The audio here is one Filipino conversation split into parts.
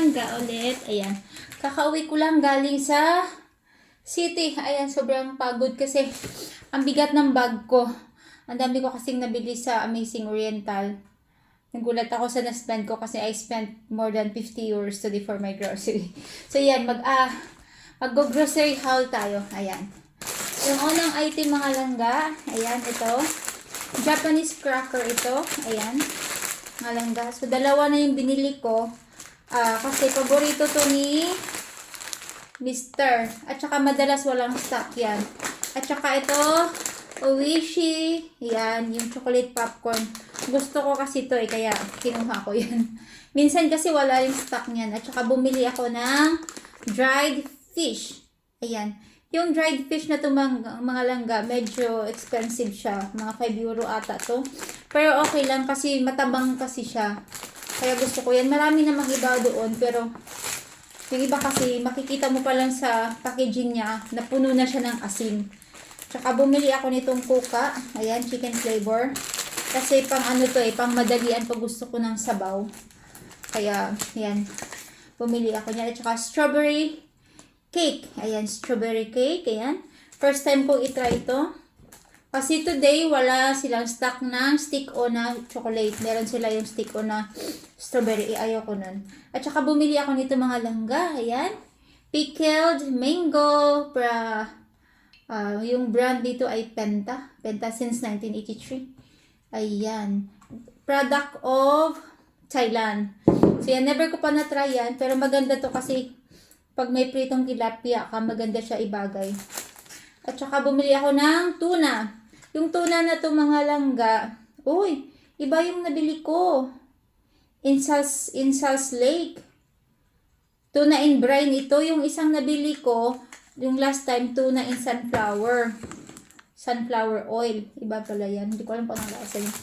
langga ulit. Ayan. Kakauwi ko lang galing sa city. Ayan, sobrang pagod kasi ang bigat ng bag ko. Ang dami ko kasing nabili sa Amazing Oriental. Nagulat ako sa na-spend ko kasi I spent more than 50 euros today for my grocery. So, yan. Mag-grocery haul tayo. Ayan. Yung unang item mga langga. Ayan, ito. Japanese cracker ito. Ayan. Mga langga. So, dalawa na yung binili ko. Kasi paborito to ni Mr. At saka madalas walang stock yan. At saka ito, Oishi. Yan, yung chocolate popcorn. Gusto ko kasi ito kaya kinuha ko yan. Minsan kasi wala yung stock niyan. At saka bumili ako ng dried fish. Ayan. Yung dried fish na ito mga langga, medyo expensive siya. Mga 5 euro ata to. Pero okay lang kasi matabang kasi siya. Kaya gusto ko yan. Marami namang iba doon. Pero yung iba kasi makikita mo pa lang sa packaging niya na puno na siya ng asin. Tsaka bumili ako nitong kuka. Ayan, chicken flavor. Kasi pang ano to pang madalian pag gusto ko ng sabaw. Kaya, ayan. Bumili ako niya. At saka strawberry cake. Ayan, strawberry cake. Ayan. First time ko itry ito. Kasi today, wala silang stock ng stick-on na chocolate. Meron sila yung stick-on na strawberry. Ayaw ko nun. At saka bumili ako nito mga langga. Ayan. Pickled mango. Yung brand dito ay Penta. Penta since 1983. Ayan. Product of Thailand. So yan, never ko pa na-try yan. Pero maganda to kasi pag may pritong tilapia ka, maganda siya ibagay. At saka bumili ako ng tuna. Yung tuna na to mga langga, uy, iba yung nabili ko. Insals Lake. Tuna in brine ito. Yung isang nabili ko, yung last time, tuna in sunflower. Sunflower oil. Iba pala yan. Hindi ko alam kung anong lasa yun.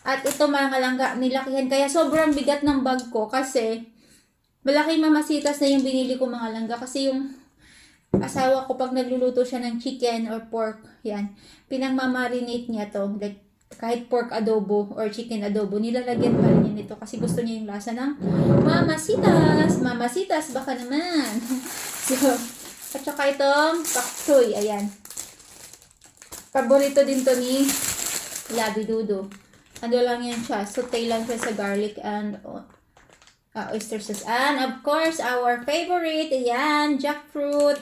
At ito mga langga, nilakihan. Kaya sobrang bigat ng bag ko kasi malaki mamasitas na yung binili ko mga langga. Kasi yung asawa ko pag nagluluto siya ng chicken or pork, yan, pinagmamarinate niya to. Like, kahit pork adobo or chicken adobo, nilalagyan pa rin niya nito kasi gusto niya yung lasa ng mamasitas. Mamasitas, baka naman. So, at saka itong pak choy, ayan. Paborito din to ni Labidudo. Ano lang yan siya, saute lang siya sa garlic and oyster sauce. And of course, our favorite, ayan, jackfruit.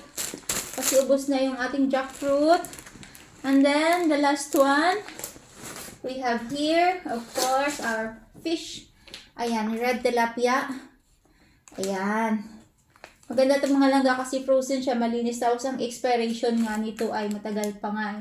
Kasi ubos na yung ating jackfruit. And then, the last one, we have here, of course, our fish. Ayan, red tilapia. Ayan. Maganda itong mga langga kasi frozen siya, malinis. Tapos ang expiration nga nito ay matagal pa nga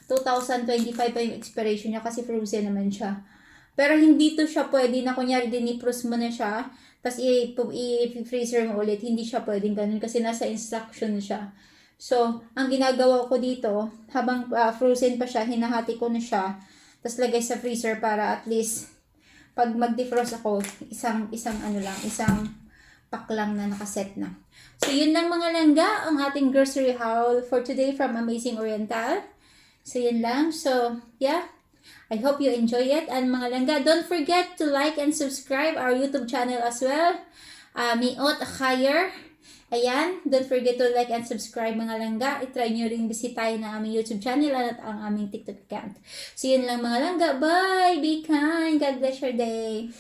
2025 pa yung expiration niya kasi frozen naman siya. Pero hindi to siya pwede na kunyari dinipros mo na siya, tapos i-freezer mo ulit. Hindi siya pwedeng ganun kasi nasa instruction siya. So, ang ginagawa ko dito, habang frozen pa siya, hinahati ko na siya, tapos lagay sa freezer para at least pag mag-defrost ako, isang pack lang na nakaset na. So, yun lang mga langga, ang ating grocery haul for today from Amazing Oriental. So, yun lang. So, yeah. I hope you enjoy it. And mga langga, don't forget to like and subscribe our YouTube channel as well. Miot Khayer. Ayan, don't forget to like and subscribe mga langga. I-try nyo rin bisitahin ang aming YouTube channel at ang aming TikTok account. So, yun lang mga langga. Bye! Be kind! God bless your day!